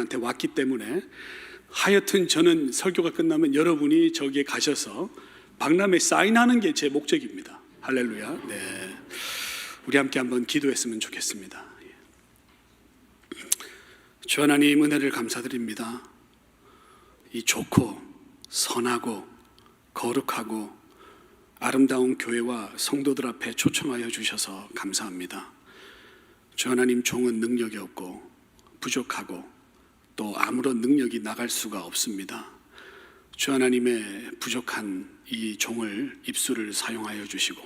한테 왔기 때문에 하여튼 저는 설교가 끝나면 여러분이 저기에 가셔서 박람회 사인하는 게 제 목적입니다. 할렐루야. 네, 우리 함께 한번 기도했으면 좋겠습니다. 주 하나님, 은혜를 감사드립니다. 이 좋고 선하고 거룩하고 아름다운 교회와 성도들 앞에 초청하여 주셔서 감사합니다. 주 하나님, 종은 능력이 없고 부족하고 또 아무런 능력이 나갈 수가 없습니다. 주 하나님의 부족한 이 종을 입술을 사용하여 주시고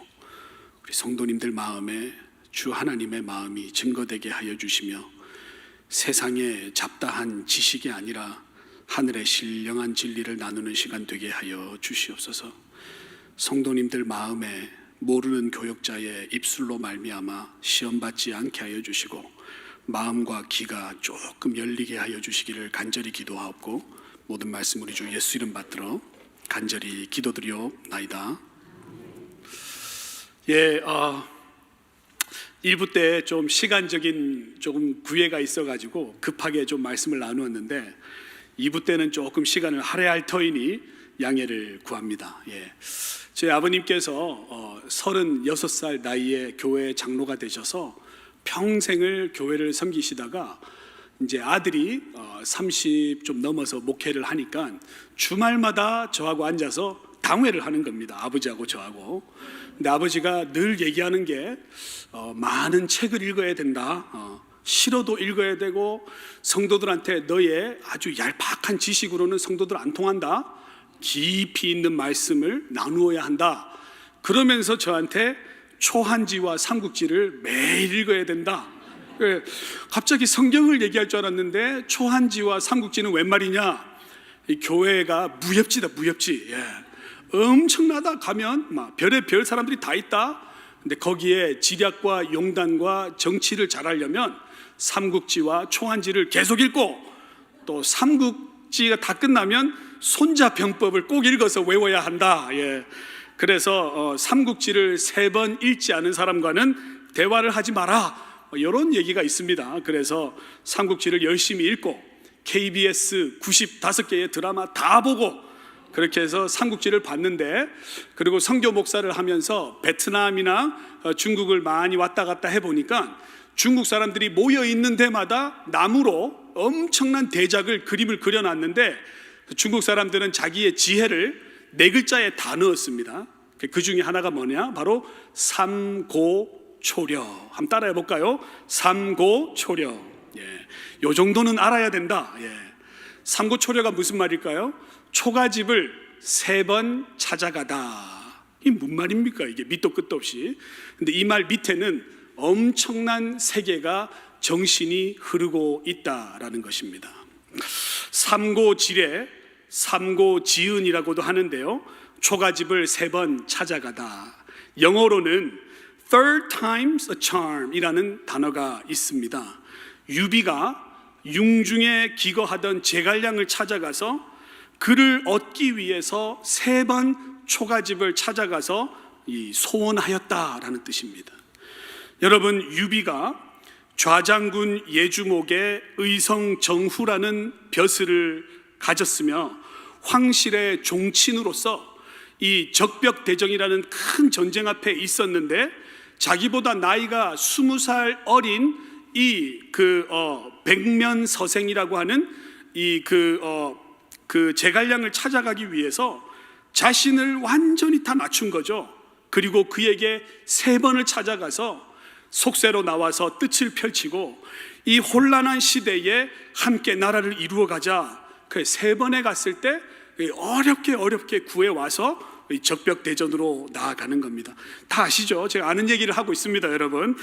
우리 성도님들 마음에 주 하나님의 마음이 증거되게 하여 주시며 세상의 잡다한 지식이 아니라 하늘의 신령한 진리를 나누는 시간 되게 하여 주시옵소서. 성도님들 마음에 모르는 교역자의 입술로 말미암아 시험받지 않게 하여 주시고 마음과 귀가 조금 열리게 하여 주시기를 간절히 기도하옵고 모든 말씀 우리 주 예수 이름 받들어 간절히 기도드리옵나이다. 1부 때 좀 시간적인 조금 구애가 있어가지고 급하게 좀 말씀을 나누었는데 2부 때는 조금 시간을 할애할 터이니 양해를 구합니다. 제 아버님께서 36살 나이에 교회 장로가 되셔서 평생을 교회를 섬기시다가 이제 아들이 30 좀 넘어서 목회를 하니까 주말마다 저하고 앉아서 당회를 하는 겁니다. 아버지하고 저하고. 근데 아버지가 늘 얘기하는 게 많은 책을 읽어야 된다. 싫어도 읽어야 되고 성도들한테 너의 아주 얄팍한 지식으로는 성도들 안 통한다. 깊이 있는 말씀을 나누어야 한다. 그러면서 저한테 초한지와 삼국지를 매일 읽어야 된다. 갑자기 성경을 얘기할 줄 알았는데 초한지와 삼국지는 웬 말이냐? 이 교회가 무협지다, 무협지. 엄청나다. 가면 막 별의 별 사람들이 다 있다. 근데 거기에 지략과 용단과 정치를 잘하려면 삼국지와 초한지를 계속 읽고 또 삼국지가 다 끝나면 손자병법을 꼭 읽어서 외워야 한다. 그래서 삼국지를 3번 읽지 않은 사람과는 대화를 하지 마라. 이런 얘기가 있습니다. 그래서 삼국지를 열심히 읽고 KBS 95개의 드라마 다 보고 그렇게 해서 삼국지를 봤는데, 그리고 선교 목사를 하면서 베트남이나 중국을 많이 왔다 갔다 해보니까 중국 사람들이 모여 있는 데마다 나무로 엄청난 대작을 그림을 그려놨는데 중국 사람들은 자기의 지혜를 4글자에 다 넣었습니다. 그 중에 하나가 뭐냐? 바로 삼고초려. 한번 따라해 볼까요? 삼고초려. 요 정도는 알아야 된다. 삼고초려가 무슨 말일까요? 초가집을 3번 찾아가다. 이게 무슨 말입니까? 이게 밑도 끝도 없이. 근데 이 말 밑에는 엄청난 세계가 정신이 흐르고 있다라는 것입니다. 삼고지례, 삼고지은이라고도 하는데요, 초가집을 3번 찾아가다. 영어로는 third time's a charm 이라는 단어가 있습니다. 유비가 융중에 기거하던 제갈량을 찾아가서 그를 얻기 위해서 3번 초가집을 찾아가서 소원하였다라는 뜻입니다. 여러분, 유비가 좌장군 예주목의 의성정후라는 벼슬을 가졌으며 황실의 종친으로서 이 적벽대정이라는 큰 전쟁 앞에 있었는데 자기보다 나이가 20살 어린 백면서생이라고 하는 그 제갈량을 찾아가기 위해서 자신을 완전히 다 낮춘 거죠. 그리고 그에게 3번을 찾아가서 속세로 나와서 뜻을 펼치고 이 혼란한 시대에 함께 나라를 이루어가자. 그 3번에 갔을 때 어렵게 구해와서 적벽대전으로 나아가는 겁니다. 다 아시죠? 제가 아는 얘기를 하고 있습니다, 여러분.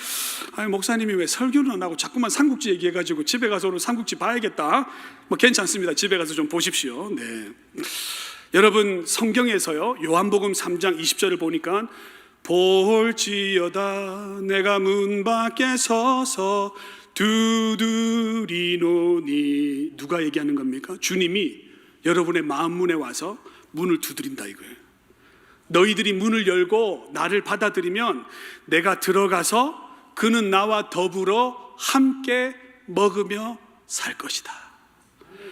목사님이 왜 설교는 안 하고 자꾸만 삼국지 얘기해가지고 집에 가서 오늘 삼국지 봐야겠다. 괜찮습니다. 집에 가서 좀 보십시오. 여러분, 성경에서요, 요한복음 3장 20절을 보니까 볼지어다 내가 문 밖에 서서 두드리노니. 누가 얘기하는 겁니까? 주님이 여러분의 마음 문에 와서 문을 두드린다 이거예요. 너희들이 문을 열고 나를 받아들이면 내가 들어가서 그는 나와 더불어 함께 먹으며 살 것이다.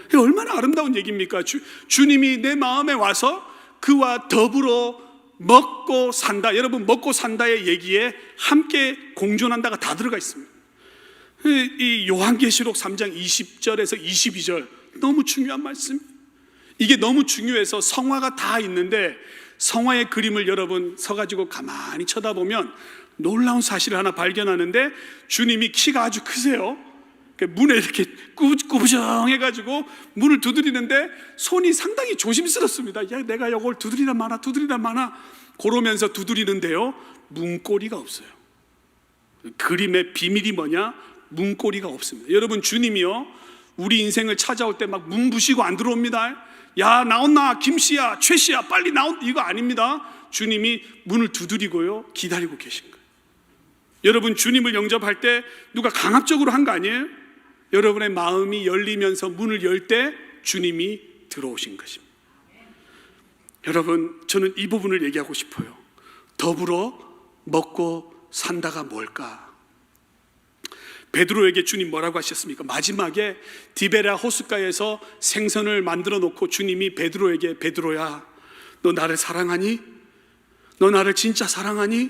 이게 얼마나 아름다운 얘기입니까? 주님이 내 마음에 와서 그와 더불어 먹고 산다. 여러분, 먹고 산다의 얘기에 함께 공존한다가 다 들어가 있습니다. 이 요한계시록 3장 20절에서 22절 너무 중요한 말씀. 이게 너무 중요해서 성화가 다 있는데 성화의 그림을 여러분 서가지고 가만히 쳐다보면 놀라운 사실을 하나 발견하는데, 주님이 키가 아주 크세요. 문에 이렇게 꾸부정해가지고 문을 두드리는데 손이 상당히 조심스럽습니다. 야, 내가 이걸 두드리나 마나 그러면서 두드리는데요, 문고리가 없어요. 그림의 비밀이 뭐냐? 문고리가 없습니다. 여러분, 주님이요 우리 인생을 찾아올 때 막 문 부시고 안 들어옵니다. 야, 나온나 김씨야 최씨야 빨리 나온, 이거 아닙니다. 주님이 문을 두드리고요 기다리고 계신 거예요. 여러분, 주님을 영접할 때 누가 강압적으로 한 거 아니에요? 여러분의 마음이 열리면서 문을 열 때 주님이 들어오신 것입니다. 여러분, 저는 이 부분을 얘기하고 싶어요. 더불어 먹고 산다가 뭘까? 베드로에게 주님 뭐라고 하셨습니까? 마지막에 디베랴 호숫가에서 생선을 만들어 놓고 주님이 베드로에게, 베드로야, 너 나를 사랑하니? 너 나를 진짜 사랑하니?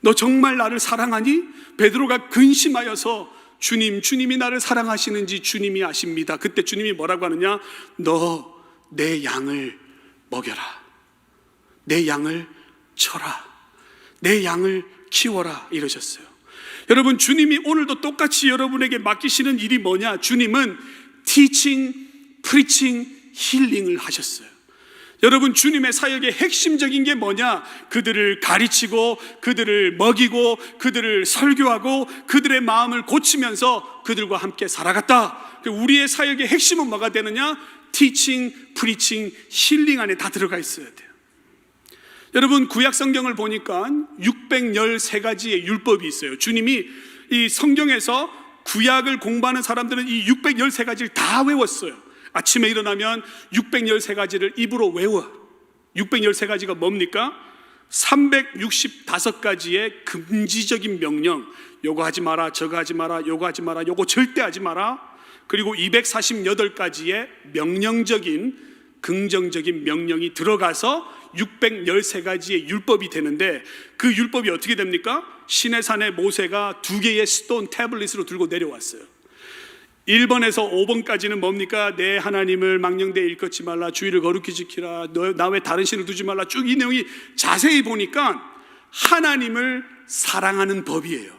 너 정말 나를 사랑하니? 베드로가 근심하여서 주님이 나를 사랑하시는지 주님이 아십니다. 그때 주님이 뭐라고 하느냐? 너 내 양을 먹여라. 내 양을 쳐라. 내 양을 키워라. 이러셨어요. 여러분, 주님이 오늘도 똑같이 여러분에게 맡기시는 일이 뭐냐? 주님은 teaching, preaching, healing을 하셨어요. 여러분, 주님의 사역의 핵심적인 게 뭐냐? 그들을 가르치고 그들을 먹이고 그들을 설교하고 그들의 마음을 고치면서 그들과 함께 살아갔다. 우리의 사역의 핵심은 뭐가 되느냐? teaching, preaching, healing 안에 다 들어가 있어야 돼요. 여러분, 구약 성경을 보니까 613가지의 율법이 있어요. 주님이 이 성경에서 구약을 공부하는 사람들은 이 613가지를 다 외웠어요. 아침에 일어나면 613가지를 입으로 외워. 613가지가 뭡니까? 365가지의 금지적인 명령, 요거 하지 마라, 저거 하지 마라, 요거 하지 마라, 요거 절대 하지 마라. 그리고 248가지의 명령적인, 긍정적인 명령이 들어가서 613가지의 율법이 되는데, 그 율법이 어떻게 됩니까? 시내산에 모세가 2개의 스톤 태블릿으로 들고 내려왔어요. 1번에서 5번까지는 뭡니까? 내 하나님을 망령되이 일컫지 말라, 주의를 거룩히 지키라, 나 외 다른 신을 두지 말라. 쭉 이 내용이 자세히 보니까 하나님을 사랑하는 법이에요.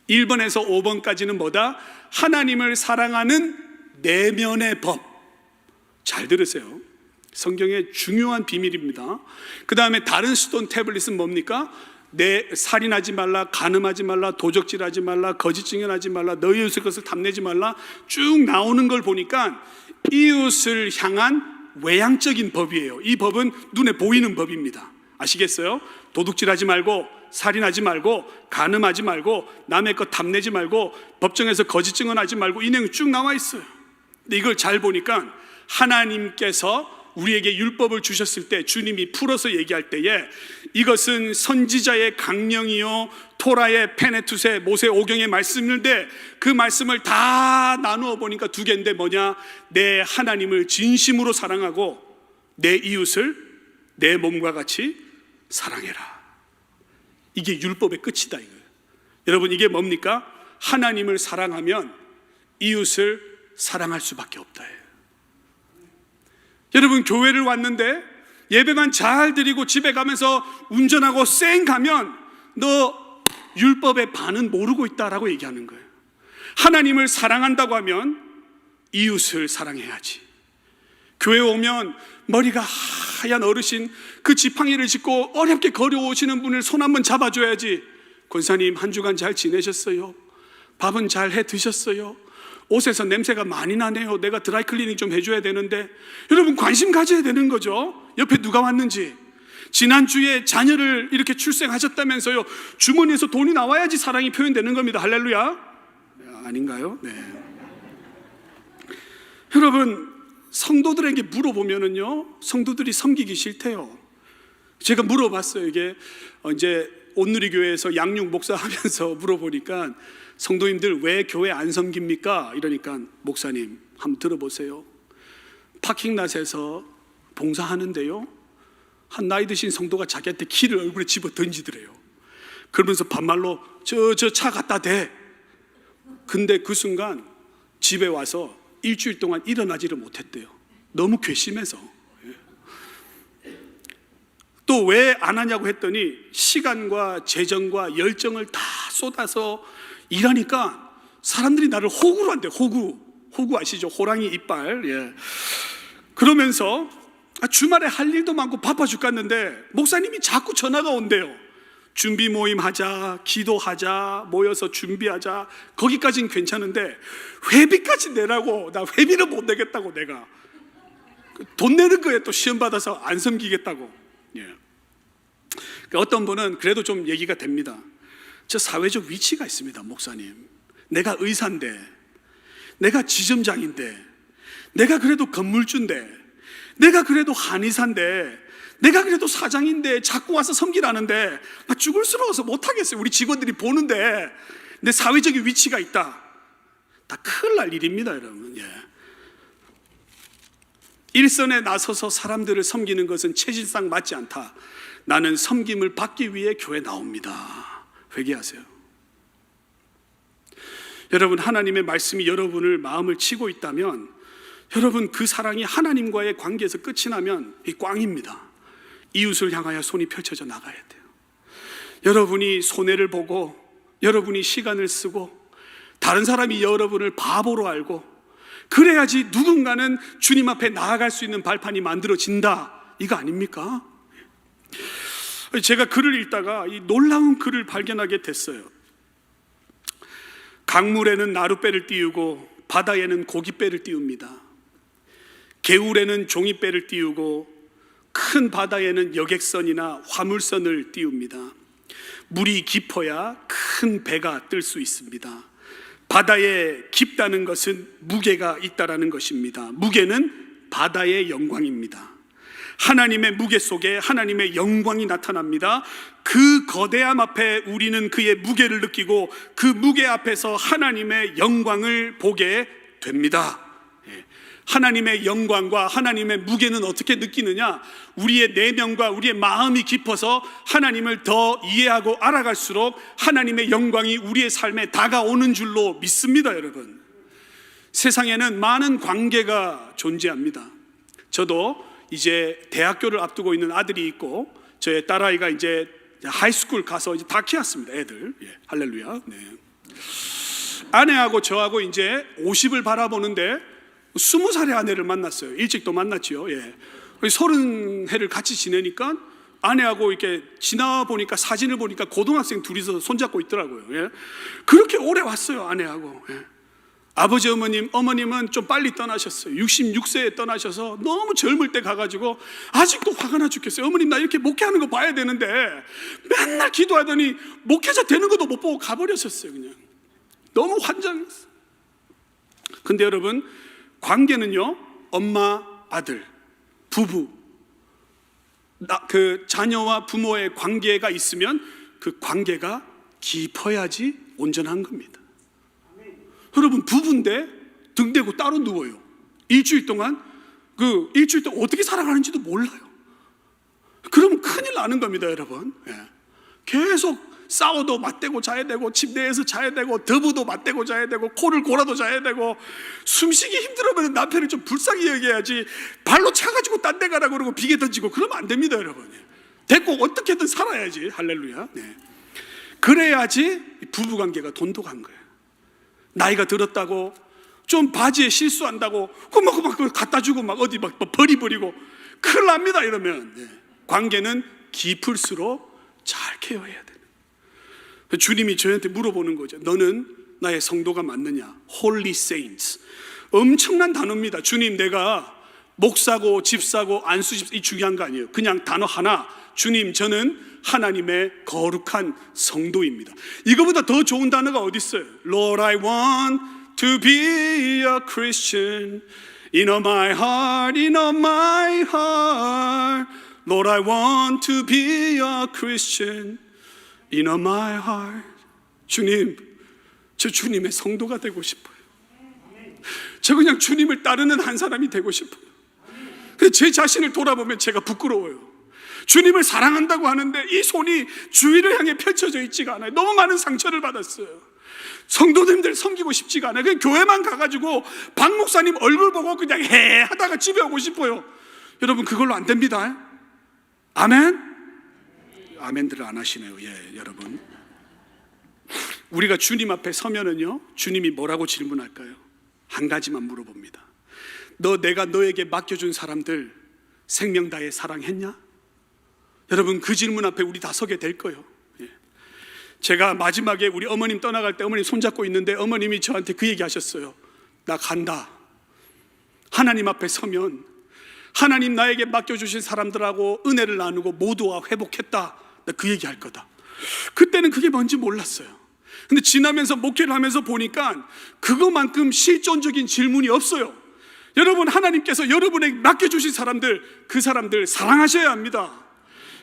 1번에서 5번까지는 뭐다? 하나님을 사랑하는 내면의 법. 잘 들으세요. 성경의 중요한 비밀입니다. 그 다음에 다른 스톤 태블릿은 뭡니까? 내 살인하지 말라, 간음하지 말라, 도적질하지 말라, 거짓 증언하지 말라, 너희 이웃의 것을 탐내지 말라. 쭉 나오는 걸 보니까 이웃을 향한 외향적인 법이에요. 이 법은 눈에 보이는 법입니다. 아시겠어요? 도둑질하지 말고, 살인하지 말고, 간음하지 말고, 남의 것 탐내지 말고, 법정에서 거짓 증언하지 말고, 이 내용이 쭉 나와 있어요. 근데 이걸 잘 보니까 하나님께서 우리에게 율법을 주셨을 때, 주님이 풀어서 얘기할 때에 이것은 선지자의 강령이요 토라의 페네투세, 모세 오경의 말씀인데, 그 말씀을 다 나누어 보니까 2개인데 뭐냐? 내 하나님을 진심으로 사랑하고 내 이웃을 내 몸과 같이 사랑해라. 이게 율법의 끝이다 이거예요. 여러분, 이게 뭡니까? 하나님을 사랑하면 이웃을 사랑할 수밖에 없다. 여러분, 교회를 왔는데 예배만 잘 드리고 집에 가면서 운전하고 쌩 가면 너 율법의 반은 모르고 있다라고 얘기하는 거예요. 하나님을 사랑한다고 하면 이웃을 사랑해야지. 교회 오면 머리가 하얀 어르신, 그 지팡이를 짚고 어렵게 걸어오시는 분을 손 한번 잡아줘야지. 권사님, 한 주간 잘 지내셨어요? 밥은 잘 해 드셨어요? 옷에서 냄새가 많이 나네요. 내가 드라이클리닝 좀 해줘야 되는데. 여러분, 관심 가져야 되는 거죠. 옆에 누가 왔는지. 지난주에 자녀를 이렇게 출생하셨다면서요. 주머니에서 돈이 나와야지 사랑이 표현되는 겁니다. 할렐루야. 아닌가요? 네. 여러분, 성도들에게 물어보면은요, 성도들이 섬기기 싫대요. 제가 물어봤어요. 이게 이제 온누리교회에서 양육 목사 하면서 물어보니까, 성도님들 왜 교회 안 섬깁니까? 이러니까, 목사님, 한번 들어보세요. 파킹랏에서 봉사하는데요, 한 나이 드신 성도가 자기한테 키를 얼굴에 집어 던지더래요. 그러면서 반말로 저 차 갖다 대. 근데 그 순간 집에 와서 일주일 동안 일어나지를 못했대요. 너무 괘씸해서. 또 왜 안 하냐고 했더니 시간과 재정과 열정을 다 쏟아서 일하니까 사람들이 나를 호구로 한대. 호구 아시죠? 호랑이 이빨. 예. 그러면서 주말에 할 일도 많고 바빠 죽겠는데 목사님이 자꾸 전화가 온대요. 준비 모임 하자, 기도하자, 모여서 준비하자. 거기까지는 괜찮은데 회비까지 내라고. 나 회비를 못 내겠다고. 내가 돈 내는 거에 또 시험 받아서 안 섬기겠다고. 예. 어떤 분은 그래도 좀 얘기가 됩니다. 저 사회적 위치가 있습니다, 목사님. 내가 의사인데, 내가 지점장인데, 내가 그래도 건물주인데, 내가 그래도 한의사인데, 내가 그래도 사장인데 자꾸 와서 섬기라는데 나 죽을스러워서 못하겠어요. 우리 직원들이 보는데 내 사회적인 위치가 있다. 다 큰일 날 일입니다, 여러분. 예. 일선에 나서서 사람들을 섬기는 것은 체질상 맞지 않다. 나는 섬김을 받기 위해 교회 나옵니다. 회개하세요. 여러분, 하나님의 말씀이 여러분을 마음을 치고 있다면, 여러분 그 사랑이 하나님과의 관계에서 끝이 나면 이 꽝입니다. 이웃을 향하여 손이 펼쳐져 나가야 돼요. 여러분이 손해를 보고, 여러분이 시간을 쓰고, 다른 사람이 여러분을 바보로 알고, 그래야지 누군가는 주님 앞에 나아갈 수 있는 발판이 만들어진다. 이거 아닙니까? 제가 글을 읽다가 이 놀라운 글을 발견하게 됐어요. 강물에는 나룻배를 띄우고 바다에는 고깃배를 띄웁니다. 개울에는 종이배를 띄우고 큰 바다에는 여객선이나 화물선을 띄웁니다. 물이 깊어야 큰 배가 뜰 수 있습니다. 바다에 깊다는 것은 무게가 있다라는 것입니다. 무게는 바다의 영광입니다. 하나님의 무게 속에 하나님의 영광이 나타납니다. 그 거대함 앞에 우리는 그의 무게를 느끼고 그 무게 앞에서 하나님의 영광을 보게 됩니다. 하나님의 영광과 하나님의 무게는 어떻게 느끼느냐? 우리의 내면과 우리의 마음이 깊어서 하나님을 더 이해하고 알아갈수록 하나님의 영광이 우리의 삶에 다가오는 줄로 믿습니다, 여러분. 세상에는 많은 관계가 존재합니다. 저도 이제 대학교를 앞두고 있는 아들이 있고, 저의 딸아이가 이제 하이스쿨 가서 이제 다 키웠습니다, 애들. 예, 할렐루야. 네. 아내하고 저하고 이제 50을 바라보는데 20살의 아내를 만났어요. 일찍도 만났지요. 예. 30해를 같이 지내니까 아내하고 이렇게 지나보니까 사진을 보니까 고등학생 둘이서 손잡고 있더라고요. 예. 그렇게 오래 왔어요, 아내하고. 예. 아버지, 어머님은 좀 빨리 떠나셨어요. 66세에 떠나셔서 너무 젊을 때 가가지고 아직도 화가 나 죽겠어요. 어머님, 나 이렇게 목회하는 거 봐야 되는데 맨날 기도하더니 목회자 되는 것도 못 보고 가버렸었어요. 그냥 너무 환장했어요. 근데 여러분, 관계는요, 엄마, 아들, 부부, 그 자녀와 부모의 관계가 있으면 그 관계가 깊어야지 온전한 겁니다. 여러분, 부부인데 등 대고 따로 누워요. 일주일 동안 어떻게 살아가는지도 몰라요. 그러면 큰일 나는 겁니다, 여러분. 예. 계속 싸워도 맞대고 자야 되고, 침대에서 자야 되고, 더부도 맞대고 자야 되고, 코를 골아도 자야 되고, 숨쉬기 힘들으면 남편을 좀 불쌍히 여겨야지 발로 차가지고 딴 데 가라고 그러고 비계 던지고 그러면 안 됩니다, 여러분. 됐고 어떻게든 살아야지. 할렐루야. 네. 그래야지 부부관계가 돈독한 거예요. 나이가 들었다고 좀 바지에 실수한다고 막 갖다 주고 막 어디 막 버리고 큰일 납니다. 이러면. 네. 관계는 깊을수록 잘 케어해야 돼요. 주님이 저희한테 물어보는 거죠. 너는 나의 성도가 맞느냐? Holy Saints. 엄청난 단어입니다. 주님, 내가 목사고 집사고 안수집사 이 중요한 거 아니에요. 그냥 단어 하나. 주님, 저는 하나님의 거룩한 성도입니다. 이거보다 더 좋은 단어가 어디 있어요? Lord, I want to be a Christian in all my heart, in all my heart. Lord, I want to be a Christian in all my heart. 주님, 저 주님의 성도가 되고 싶어요. 저 그냥 주님을 따르는 한 사람이 되고 싶어요. 근데 제 자신을 돌아보면 제가 부끄러워요. 주님을 사랑한다고 하는데 이 손이 주위를 향해 펼쳐져 있지가 않아요. 너무 많은 상처를 받았어요. 성도님들 섬기고 싶지가 않아요. 그냥 교회만 가가지고 박 목사님 얼굴 보고 그냥 해 하다가 집에 오고 싶어요. 여러분, 그걸로 안 됩니다. 아멘? 아멘들을 안 하시네요. 예, 여러분, 우리가 주님 앞에 서면은요, 주님이 뭐라고 질문할까요? 한 가지만 물어봅니다. 내가 너에게 맡겨준 사람들 생명 다해 사랑했냐? 여러분, 그 질문 앞에 우리 다 서게 될 거예요. 예. 제가 마지막에 우리 어머님 떠나갈 때 어머님 손잡고 있는데 어머님이 저한테 그 얘기 하셨어요. 나 간다. 하나님 앞에 서면 하나님 나에게 맡겨주신 사람들하고 은혜를 나누고 모두와 회복했다. 나 그 얘기 할 거다. 그때는 그게 뭔지 몰랐어요. 근데 지나면서 목회를 하면서 보니까 그거만큼 실존적인 질문이 없어요. 여러분, 하나님께서 여러분에게 맡겨주신 사람들, 그 사람들 사랑하셔야 합니다.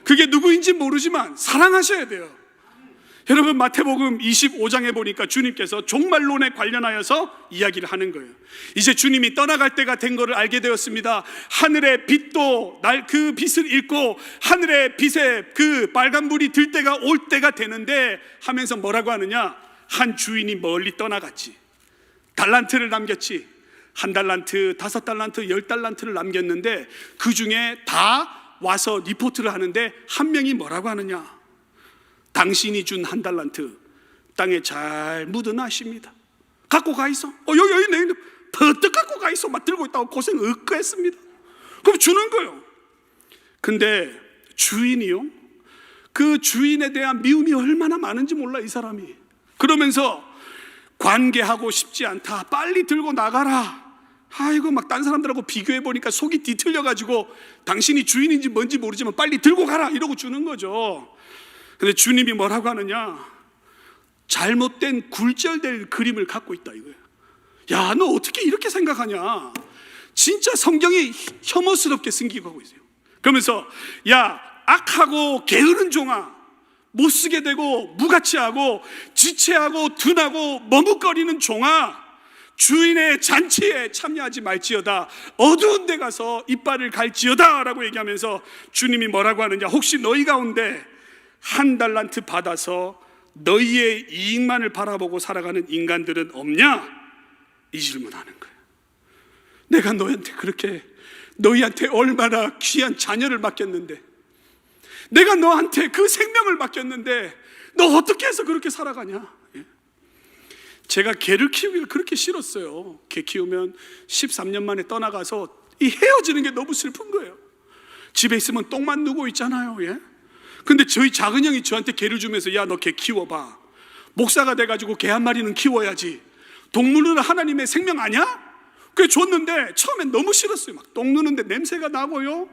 그게 누구인지 모르지만 사랑하셔야 돼요. 여러분, 마태복음 25장에 보니까 주님께서 종말론에 관련하여서 이야기를 하는 거예요. 이제 주님이 떠나갈 때가 된 것을 알게 되었습니다. 하늘의 빛도 그 빛을 잃고 하늘의 빛에 그 빨간불이 들 때가 올 때가 되는데 하면서 뭐라고 하느냐? 한 주인이 멀리 떠나갔지. 달란트를 남겼지. 1달란트, 5달란트, 10달란트를 남겼는데 그 중에 다 와서 리포트를 하는데 한 명이 뭐라고 하느냐? 당신이 준 1달란트 땅에 잘 묻어나십니다. 갖고 가 있어. 여기 내 버뜩 갖고 가 있어. 막 들고 있다고 고생 억까했습니다. 그럼 주는 거예요. 근데 주인이요, 그 주인에 대한 미움이 얼마나 많은지 몰라, 이 사람이. 그러면서 관계하고 싶지 않다. 빨리 들고 나가라. 아이고, 막 딴 사람들하고 비교해 보니까 속이 뒤틀려 가지고 당신이 주인인지 뭔지 모르지만 빨리 들고 가라 이러고 주는 거죠. 근데 주님이 뭐라고 하느냐? 잘못된 굴절될 그림을 갖고 있다 이거예요. 야, 너 어떻게 이렇게 생각하냐? 진짜 성경이 혐오스럽게 숨기고 있어요. 그러면서 야, 악하고 게으른 종아, 못쓰게 되고 무가치하고 지체하고 둔하고 머뭇거리는 종아, 주인의 잔치에 참여하지 말지어다. 어두운 데 가서 이빨을 갈지어다 라고 얘기하면서 주님이 뭐라고 하느냐? 혹시 너희 가운데 1달란트 받아서 너희의 이익만을 바라보고 살아가는 인간들은 없냐? 이 질문하는 거예요. 내가 너희한테 얼마나 귀한 자녀를 맡겼는데, 내가 너한테 그 생명을 맡겼는데 너 어떻게 해서 그렇게 살아가냐? 제가 개를 키우기가 그렇게 싫었어요. 개 키우면 13년 만에 떠나가서 이 헤어지는 게 너무 슬픈 거예요. 집에 있으면 똥만 누고 있잖아요. 예? 근데 저희 작은 형이 저한테 개를 주면서 야, 너 개 키워봐. 목사가 돼가지고 개 한 마리는 키워야지. 동물은 하나님의 생명 아니야? 그래 줬는데 처음엔 너무 싫었어요. 막 똥 누는데 냄새가 나고요.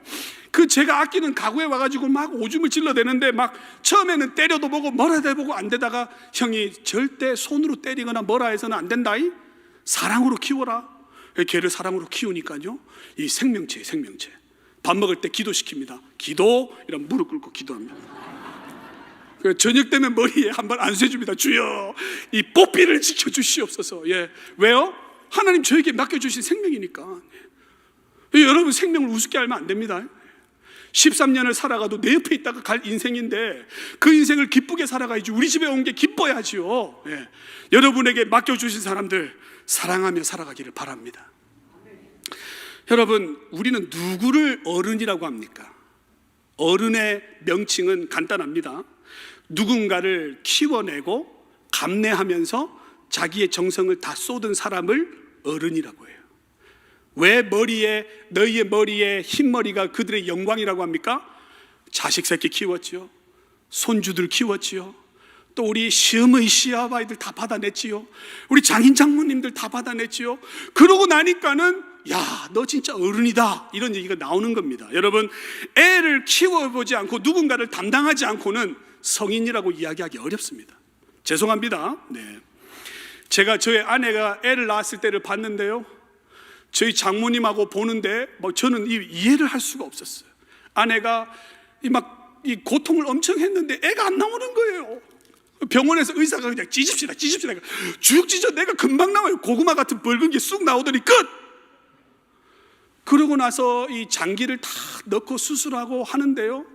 그 제가 아끼는 가구에 와가지고 막 오줌을 찔러대는데 막 처음에는 때려도 보고 뭐라 해보고 안 되다가 형이 절대 손으로 때리거나 뭐라 해서는 안 된다이. 사랑으로 키워라. 개를 사랑으로 키우니까요, 이 생명체. 밥 먹을 때 기도시킵니다. 기도, 이런 무릎 꿇고 기도합니다. 저녁 되면 머리에 한번 안수해줍니다. 주여, 이 뽀삐를 지켜주시옵소서. 예. 왜요? 하나님 저에게 맡겨주신 생명이니까. 여러분, 생명을 우습게 알면 안 됩니다. 13년을 살아가도 내 옆에 있다가 갈 인생인데 그 인생을 기쁘게 살아가야지. 우리 집에 온 게 기뻐야지요. 예. 여러분에게 맡겨주신 사람들 사랑하며 살아가기를 바랍니다. 여러분, 우리는 누구를 어른이라고 합니까? 어른의 명칭은 간단합니다. 누군가를 키워내고 감내하면서 자기의 정성을 다 쏟은 사람을 어른이라고 해요. 왜 너희의 머리에 흰머리가 그들의 영광이라고 합니까? 자식 새끼 키웠지요. 손주들 키웠지요. 또 우리 시어머니 시아버지들 다 받아냈지요. 우리 장인 장모님들 다 받아냈지요. 그러고 나니까는 야, 너 진짜 어른이다, 이런 얘기가 나오는 겁니다. 여러분, 애를 키워보지 않고 누군가를 담당하지 않고는 성인이라고 이야기하기 어렵습니다. 죄송합니다. 네. 제가 저희 아내가 애를 낳았을 때를 봤는데요, 저희 장모님하고 보는데 저는 이해를 할 수가 없었어요. 아내가 이 고통을 엄청 했는데 애가 안 나오는 거예요. 병원에서 의사가 그냥 찢읍시다 쭉 찢어. 내가 금방 나와요. 고구마 같은 붉은 게 쑥 나오더니 끝. 그러고 나서 이 장기를 다 넣고 수술하고 하는데요,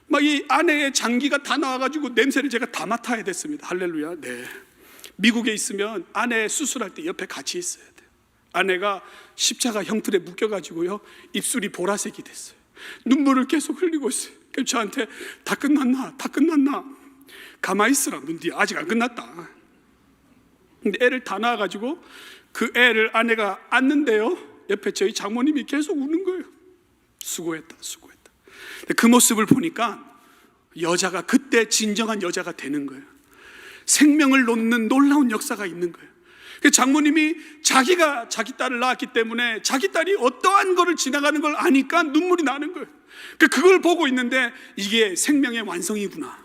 막 이 안에 장기가 다 나와가지고 냄새를 제가 다 맡아야 됐습니다. 할렐루야. 네. 미국에 있으면 아내 수술할 때 옆에 같이 있어야 돼요. 아내가 십자가 형틀에 묶여가지고요, 입술이 보라색이 됐어요. 눈물을 계속 흘리고 있어요. 그래서 저한테 다 끝났나? 가만히 있으라, 문디 아직 안 끝났다. 근데 애를 다 낳아가지고 그 애를 아내가 안는데요, 옆에 저희 장모님이 계속 우는 거예요. 수고했다. 그 모습을 보니까 여자가 그때 진정한 여자가 되는 거예요. 생명을 놓는 놀라운 역사가 있는 거예요. 장모님이 자기가 자기 딸을 낳았기 때문에 자기 딸이 어떠한 거를 지나가는 걸 아니까 눈물이 나는 거예요. 그걸 보고 있는데 이게 생명의 완성이구나,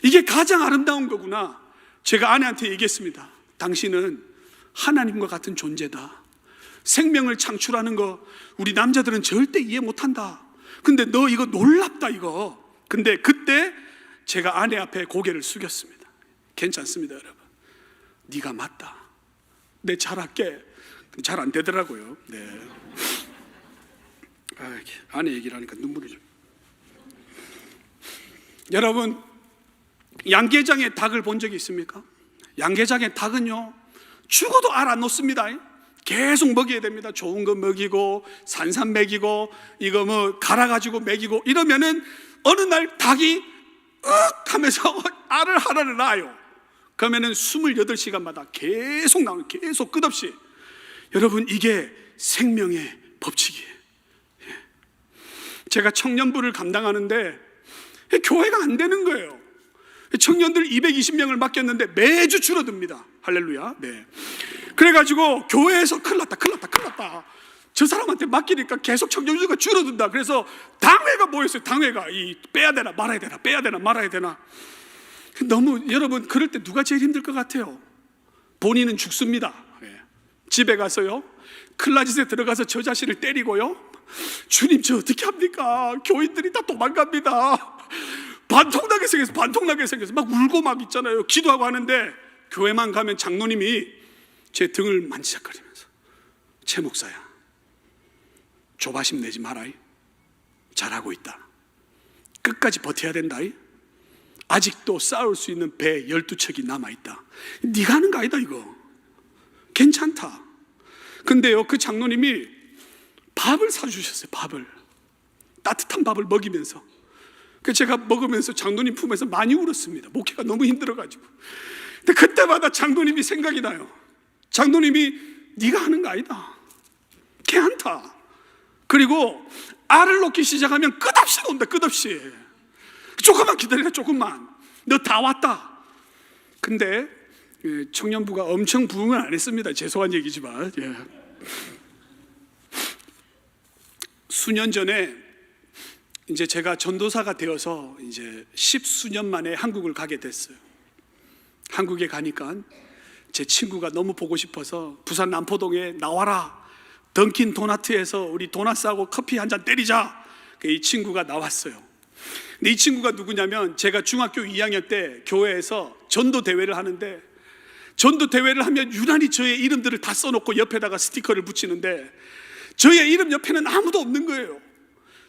이게 가장 아름다운 거구나. 제가 아내한테 얘기했습니다. 당신은 하나님과 같은 존재다. 생명을 창출하는 거 우리 남자들은 절대 이해 못한다. 근데 너 이거 놀랍다 이거. 근데 그때 제가 아내 앞에 고개를 숙였습니다. 괜찮습니다 여러분, 네가 맞다, 내 잘할게. 잘 안 되더라고요. 네. 아내 얘기를 하니까 눈물이 좀. 여러분, 양계장의 닭을 본 적이 있습니까? 양계장의 닭은요, 죽어도 알 안 놓습니다. 계속 먹여야 됩니다. 좋은 거 먹이고 산삼 먹이고 이거 뭐 갈아가지고 먹이고 이러면은 어느 날 닭이 하면서 알을 하나를 낳아요. 그러면은 28시간마다 계속 나오는, 계속 끝없이. 여러분, 이게 생명의 법칙이에요. 제가 청년부를 감당하는데 교회가 안 되는 거예요. 청년들 220명을 맡겼는데 매주 줄어듭니다. 할렐루야. 네. 그래가지고 교회에서 큰일 났다. 저 사람한테 맡기니까 계속 청년수가 줄어든다. 그래서 당회가 모였어요. 당회가 빼야 되나 말아야 되나. 너무, 여러분, 그럴 때 누가 제일 힘들 것 같아요? 본인은 죽습니다. 집에 가서요, 클라짓에 들어가서 저 자신을 때리고요, 주님 저 어떻게 합니까? 교인들이 다 도망갑니다. 반통나게 생겨서 막 울고 막 있잖아요. 기도하고 하는데 교회만 가면 장로님이 제 등을 만지작거리면서, 최 목사야, 조바심 내지 마라. 잘하고 있다. 끝까지 버텨야 된다. 아직도 싸울 수 있는 배 12척이 남아있다. 네가 하는 거 아니다 이거. 괜찮다. 근데요, 그 장로님이 밥을 사주셨어요. 밥을, 따뜻한 밥을 먹이면서. 제가 먹으면서 장로님 품에서 많이 울었습니다. 목회가 너무 힘들어가지고. 근데 그때마다 장로님이 생각이 나요. 장로님이 네가 하는 거 아니다. 괜찮다. 그리고 알을 놓기 시작하면 끝없이 논다. 끝없이. 조금만 기다리라. 조금만. 너 다 왔다. 근데 청년부가 엄청 부응을 안 했습니다. 죄송한 얘기지만. 수년 전에 이제 제가 전도사가 되어서 이제 10수년 만에 한국을 가게 됐어요. 한국에 가니까 제 친구가 너무 보고 싶어서 부산 남포동에 나와라, 던킨 도나트에서 우리 도넛 사고 커피 한 잔 때리자. 이 친구가 나왔어요. 근데 이 친구가 누구냐면, 제가 중학교 2학년 때 교회에서 전도 대회를 하는데, 전도 대회를 하면 유난히 저의 이름들을 다 써놓고 옆에다가 스티커를 붙이는데 저의 이름 옆에는 아무도 없는 거예요.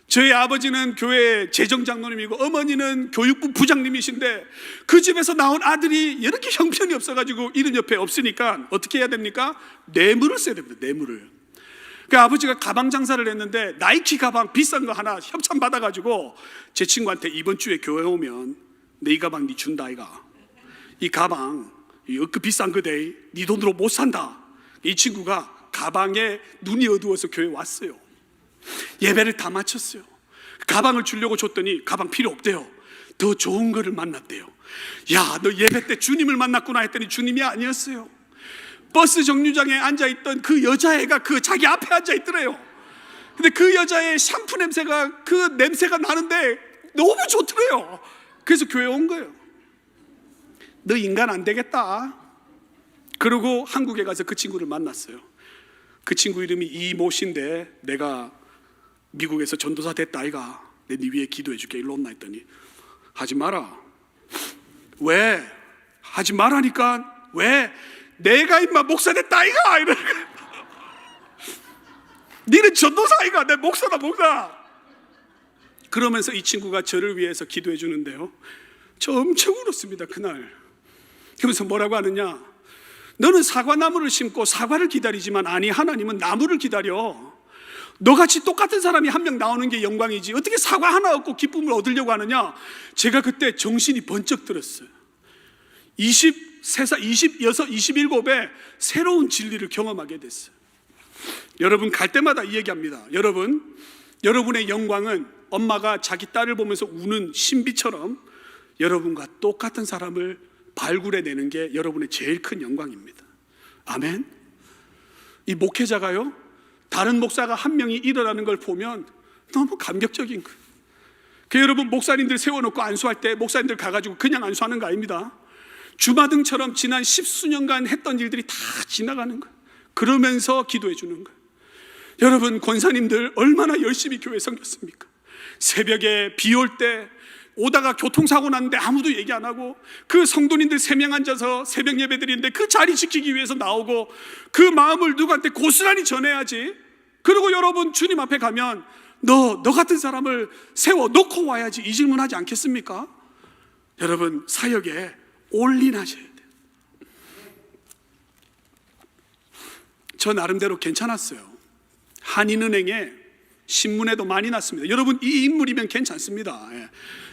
저희 아버지는 교회 재정장로님이고 어머니는 교육부 부장님이신데 그 집에서 나온 아들이 이렇게 형편이 없어가지고 이름 옆에 없으니까 어떻게 해야 됩니까? 뇌물을 써야 됩니다. 뇌물을. 그 아버지가 가방 장사를 했는데 나이키 가방 비싼 거 하나 협찬 받아가지고 제 친구한테 이번 주에 교회 오면 내 이 가방 니 준다 아이가. 이 가방 그 비싼 거대. 니 돈으로 못 산다. 이 친구가 가방에 눈이 어두워서 교회 왔어요. 예배를 다 마쳤어요. 가방을 주려고 줬더니 가방 필요 없대요. 더 좋은 거를 만났대요. 야, 너 예배 때 주님을 만났구나 했더니 주님이 아니었어요. 버스 정류장에 앉아있던 그 여자애가 그 자기 앞에 앉아있더래요. 근데 그 여자의 샴푸 냄새가, 그 냄새가 나는데 너무 좋더래요. 그래서 교회 온 거예요. 너 인간 안 되겠다. 그러고 한국에 가서 그 친구를 만났어요. 그 친구 이름이 이모씨인데 내가 미국에서 전도사 됐다 아이가. 내 네 위에 기도해 줄게. 일로 온나 했더니 하지 마라. 왜? 하지 말라니까. 왜? 내가 임마 목사 됐다 이가 이러는 거야. 니는 전도사이가 내 목사다 목사. 그러면서 이 친구가 저를 위해서 기도해 주는데요, 저 엄청 울었습니다 그날. 그러면서 뭐라고 하느냐, 너는 사과나무를 심고 사과를 기다리지만 아니 하나님은 나무를 기다려. 너같이 똑같은 사람이 한 명 나오는 게 영광이지 어떻게 사과 하나 얻고 기쁨을 얻으려고 하느냐. 제가 그때 정신이 번쩍 들었어요. 23살, 26, 27에 새로운 진리를 경험하게 됐어요. 여러분 갈 때마다 이 얘기합니다. 여러분의 영광은 엄마가 자기 딸을 보면서 우는 신비처럼 여러분과 똑같은 사람을 발굴해내는 게 여러분의 제일 큰 영광입니다. 아멘. 이 목회자가요, 다른 목사가 한 명이 일어나는 걸 보면 너무 감격적인 거예요. 그 여러분 목사님들 세워놓고 안수할 때 목사님들 가가지고 그냥 안수하는 거 아닙니다. 주마등처럼 지난 10수년간 했던 일들이 다 지나가는 거예요. 그러면서 기도해 주는 거예요. 여러분 권사님들 얼마나 열심히 교회 섬겼습니까? 새벽에 비 올 때 오다가 교통사고 났는데 아무도 얘기 안 하고 그 성도님들 3명 앉아서 새벽 예배 드리는데 그 자리 지키기 위해서 나오고 그 마음을 누구한테 고스란히 전해야지. 그리고 여러분 주님 앞에 가면 너 같은 사람을 세워 놓고 와야지 이 질문 하지 않겠습니까? 여러분 사역에 올인하셔야 돼요. 저 나름대로 괜찮았어요. 한인은행에 신문에도 많이 났습니다. 여러분 이 인물이면 괜찮습니다.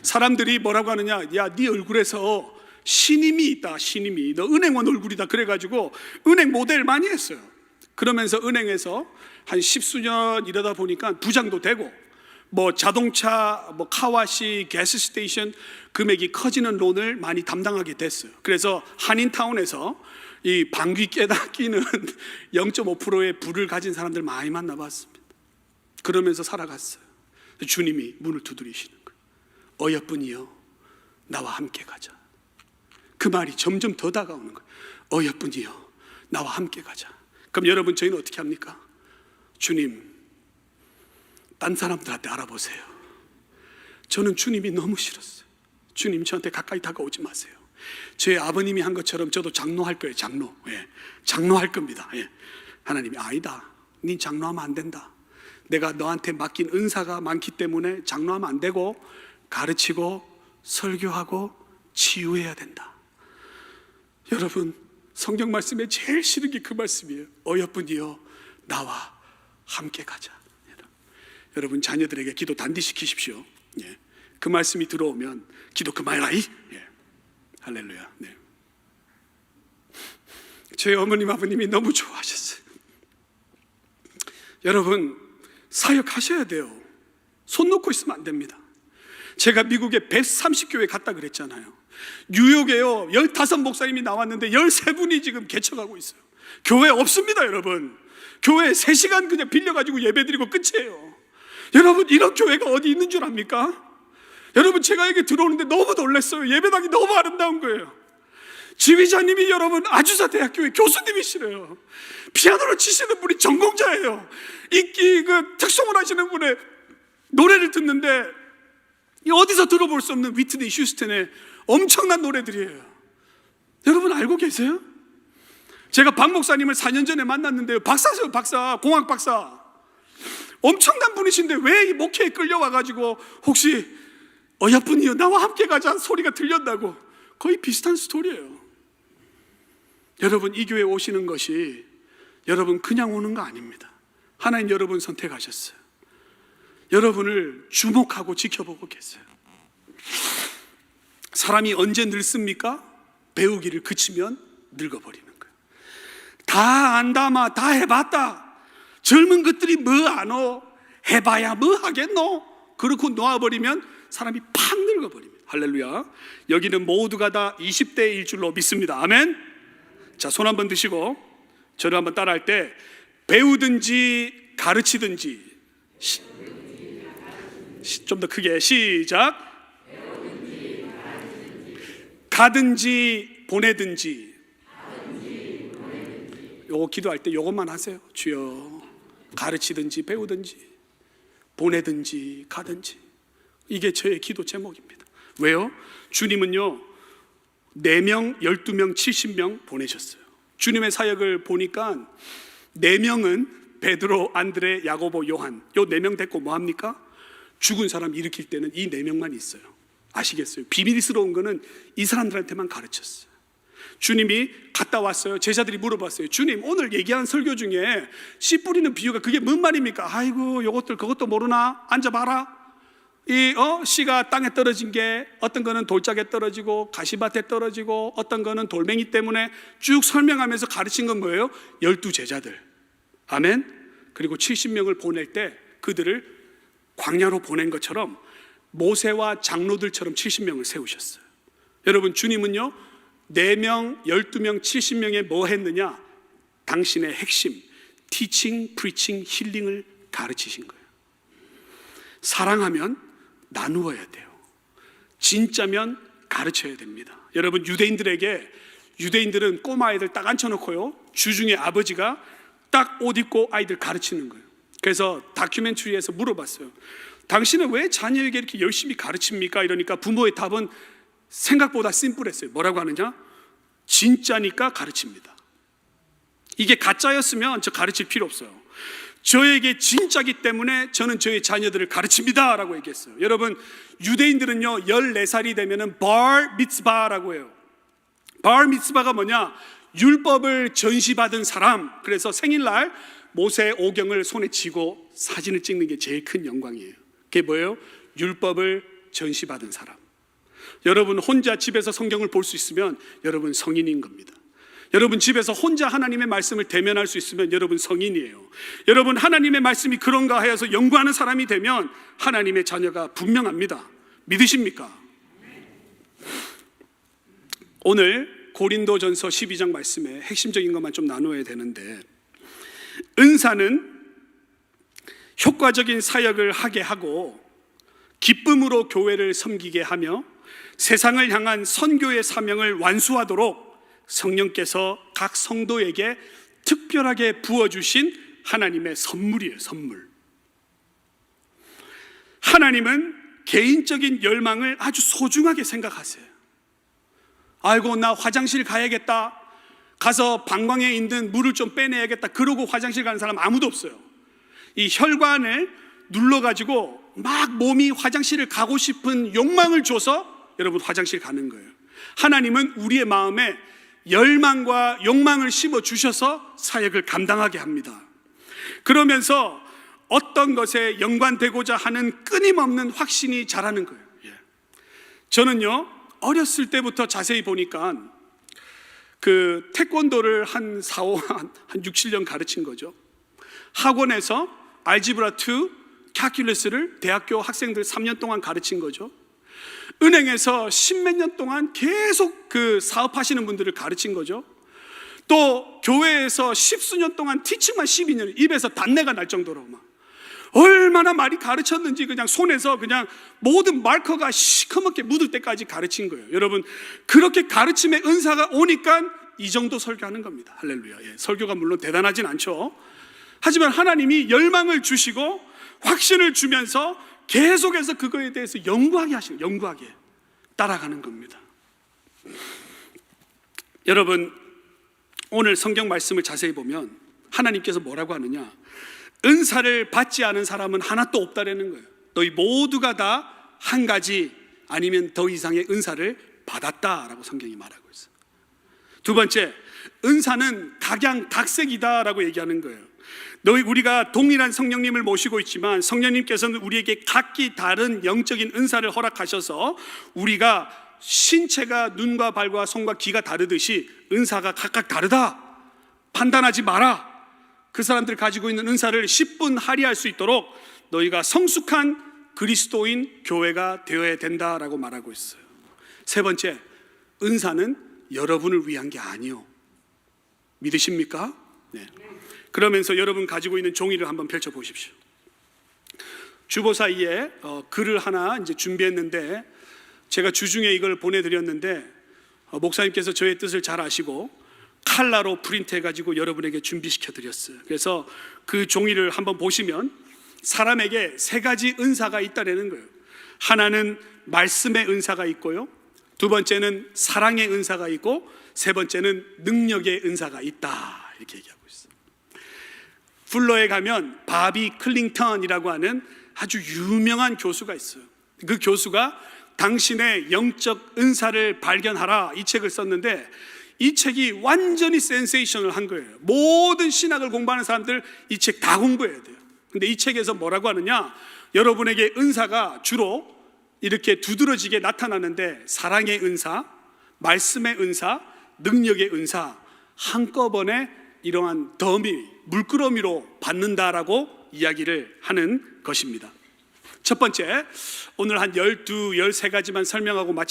사람들이 뭐라고 하느냐, 야 네 얼굴에서 신임이 있다. 신임이 너 은행원 얼굴이다. 그래가지고 은행 모델 많이 했어요. 그러면서 은행에서 한 10수년 이러다 보니까 부장도 되고 뭐 자동차 뭐 카와시 가스스테이션 금액이 커지는 론을 많이 담당하게 됐어요. 그래서 한인타운에서 이 방귀 깨다 끼는 0.5%의 부를 가진 사람들 많이 만나봤습니다. 그러면서 살아갔어요. 주님이 문을 두드리시는 거예요. 어여쁜이여 나와 함께 가자. 그 말이 점점 더 다가오는 거예요. 어여쁜이여 나와 함께 가자. 그럼 여러분 저희는 어떻게 합니까? 주님, 딴 사람들한테 알아보세요. 저는 주님이 너무 싫었어요. 주님 저한테 가까이 다가오지 마세요. 제 아버님이 한 것처럼 저도 장로할 거예요. 장로. 장로할 겁니다. 하나님이 아니다. 네 장로하면 안 된다. 내가 너한테 맡긴 은사가 많기 때문에 장로하면 안 되고 가르치고 설교하고 치유해야 된다. 여러분 성경 말씀에 제일 싫은 게 그 말씀이에요. 어여쁜이여 나와 함께 가자. 여러분 자녀들에게 기도 단디시키십시오. 그 말씀이 들어오면 기도 그만해라이. 할렐루야. 저희 어머님 아버님이 너무 좋아하셨어요. 여러분 사역하셔야 돼요. 손 놓고 있으면 안 됩니다. 제가 미국에 130교회 갔다 그랬잖아요. 뉴욕에요 15목사님이 나왔는데 13분이 지금 개척하고 있어요. 교회 없습니다. 여러분 교회 3시간 그냥 빌려가지고 예배드리고 끝이에요. 여러분 이런 교회가 어디 있는 줄 압니까? 여러분 제가 여기 들어오는데 너무 놀랐어요. 예배당이 너무 아름다운 거예요. 지휘자님이 여러분 아주사 대학교의 교수님이시래요. 피아노를 치시는 분이 전공자예요. 그 특성을 하시는 분의 노래를 듣는데 어디서 들어볼 수 없는 위트니 휴스턴의 엄청난 노래들이에요. 여러분 알고 계세요? 제가 박 목사님을 4년 전에 만났는데요. 박사세요. 박사, 공학 박사. 엄청난 분이신데 왜 이 목회에 끌려와가지고 혹시 어여쁜이여 나와 함께 가자 소리가 들렸다고. 거의 비슷한 스토리예요. 여러분 이 교회에 오시는 것이 여러분 그냥 오는 거 아닙니다. 하나님 여러분 선택하셨어요. 여러분을 주목하고 지켜보고 계세요. 사람이 언제 늙습니까? 배우기를 그치면 늙어버리는 거예요. 다 안다마 다 해봤다. 젊은 것들이 뭐 아노? 해봐야 뭐 하겠노? 그렇고 놓아버리면 사람이 팍 늙어버립니다. 할렐루야. 여기는 모두가 다 20대일 줄로 믿습니다. 아멘. 자, 손 한번 드시고 저를 한번 따라할 때 배우든지 가르치든지 좀 더 크게 시작. 가든지 보내든지. 요거 기도할 때 요것만 하세요. 주여 가르치든지 배우든지 보내든지 가든지. 이게 저의 기도 제목입니다. 왜요? 주님은요 4명, 12명, 70명 보내셨어요. 주님의 사역을 보니까 4명은 베드로, 안드레, 야고보, 요한, 요 4명 데리고 뭐합니까? 죽은 사람 일으킬 때는 이 4명만 있어요. 아시겠어요? 비밀스러운 거는 이 사람들한테만 가르쳤어요. 주님이 갔다 왔어요. 제자들이 물어봤어요. 주님, 오늘 얘기한 설교 중에 씨 뿌리는 비유가 그게 뭔 말입니까? 아이고, 요것들 그것도 모르나? 앉아봐라. 씨가 땅에 떨어진 게 어떤 거는 돌짝에 떨어지고 가시밭에 떨어지고 어떤 거는 돌멩이 때문에 쭉 설명하면서 가르친 건 뭐예요? 12제자들. 아멘. 그리고 70명을 보낼 때 그들을 광야로 보낸 것처럼 모세와 장로들처럼 70명을 세우셨어요. 여러분, 주님은요 4명, 12명, 70명에 뭐 했느냐? 당신의 핵심 티칭, 프리칭, 힐링을 가르치신 거예요. 사랑하면 나누어야 돼요. 진짜면 가르쳐야 됩니다. 여러분, 유대인들은 꼬마 아이들 딱 앉혀놓고요, 주중에 아버지가 딱 옷 입고 아이들 가르치는 거예요. 그래서 다큐멘터리에서 물어봤어요. 당신은 왜 자녀에게 이렇게 열심히 가르칩니까? 이러니까 부모의 답은 생각보다 심플했어요. 뭐라고 하느냐? 진짜니까 가르칩니다. 이게 가짜였으면 저 가르칠 필요 없어요. 저에게 진짜기 때문에 저는 저의 자녀들을 가르칩니다 라고 얘기했어요. 여러분, 유대인들은요 14살이 되면은 bar 미츠바라고 해요. bar 미츠바가 뭐냐? 율법을 전시받은 사람. 그래서 생일날 모세 오경을 손에 쥐고 사진을 찍는 게 제일 큰 영광이에요. 그게 뭐예요? 율법을 전시받은 사람. 여러분, 혼자 집에서 성경을 볼 수 있으면 여러분 성인인 겁니다. 여러분, 집에서 혼자 하나님의 말씀을 대면할 수 있으면 여러분 성인이에요. 여러분, 하나님의 말씀이 그런가 해서 연구하는 사람이 되면 하나님의 자녀가 분명합니다. 믿으십니까? 오늘 고린도전서 12장 말씀에 핵심적인 것만 좀 나누어야 되는데, 은사는 효과적인 사역을 하게 하고 기쁨으로 교회를 섬기게 하며 세상을 향한 선교의 사명을 완수하도록 성령께서 각 성도에게 특별하게 부어주신 하나님의 선물이에요. 선물. 하나님은 개인적인 열망을 아주 소중하게 생각하세요. 아이고, 나 화장실 가야겠다, 가서 방광에 있는 물을 좀 빼내야겠다, 그러고 화장실 가는 사람 아무도 없어요. 이 혈관을 눌러가지고 막 몸이 화장실을 가고 싶은 욕망을 줘서 여러분 화장실 가는 거예요. 하나님은 우리의 마음에 열망과 욕망을 심어주셔서 사역을 감당하게 합니다. 그러면서 어떤 것에 연관되고자 하는 끊임없는 확신이 자라는 거예요. 저는요 어렸을 때부터 자세히 보니까 그 태권도를 한 6, 7년 가르친 거죠. 학원에서 알지브라 2, 캘큘러스를 대학교 학생들 3년 동안 가르친 거죠. 은행에서 10몇 년 동안 계속 그 사업하시는 분들을 가르친 거죠. 또 교회에서 10수년 동안 티칭만 12년, 입에서 단내가 날 정도로 막 얼마나 많이 가르쳤는지 그냥 손에서 그냥 모든 마커가 시커멓게 묻을 때까지 가르친 거예요. 여러분, 그렇게 가르침의 은사가 오니까 이 정도 설교하는 겁니다. 할렐루야. 설교가 물론 대단하진 않죠. 하지만 하나님이 열망을 주시고 확신을 주면서 계속해서 그거에 대해서 연구하게 하시는, 연구하게 따라가는 겁니다. 여러분, 오늘 성경 말씀을 자세히 보면 하나님께서 뭐라고 하느냐? 은사를 받지 않은 사람은 하나도 없다라는 거예요. 너희 모두가 다 한 가지 아니면 더 이상의 은사를 받았다라고 성경이 말하고 있어요. 두 번째, 은사는 각양각색이다라고 얘기하는 거예요. 우리가 동일한 성령님을 모시고 있지만 성령님께서는 우리에게 각기 다른 영적인 은사를 허락하셔서 우리가 신체가 눈과 발과 손과 귀가 다르듯이 은사가 각각 다르다, 판단하지 마라. 그 사람들 가지고 있는 은사를 10분 할애할 수 있도록 너희가 성숙한 그리스도인 교회가 되어야 된다라고 말하고 있어요. 세 번째, 은사는 여러분을 위한 게 아니요. 믿으십니까? 네. 그러면서 여러분 가지고 있는 종이를 한번 펼쳐 보십시오. 주보 사이에 글을 하나 이제 준비했는데, 제가 주중에 이걸 보내드렸는데 목사님께서 저의 뜻을 잘 아시고 칼라로 프린트해가지고 여러분에게 준비시켜 드렸어요. 그래서 그 종이를 한번 보시면 사람에게 3가지 은사가 있다는 거예요. 하나는 말씀의 은사가 있고요, 두 번째는 사랑의 은사가 있고 세 번째는 능력의 은사가 있다, 이렇게 얘기하고 있어요. 풀러에 가면 바비 클링턴이라고 하는 아주 유명한 교수가 있어요. 그 교수가 당신의 영적 은사를 발견하라, 이 책을 썼는데 이 책이 완전히 센세이션을 한 거예요. 모든 신학을 공부하는 사람들 이 책 다 공부해야 돼요. 근데 이 책에서 뭐라고 하느냐, 여러분에게 은사가 주로 이렇게 두드러지게 나타나는데 사랑의 은사, 말씀의 은사, 능력의 은사 한꺼번에 이러한 더미, 물끄러미로 받는다라고 이야기를 하는 것입니다. 첫 번째, 오늘 한 12, 13가지만 설명하고 마치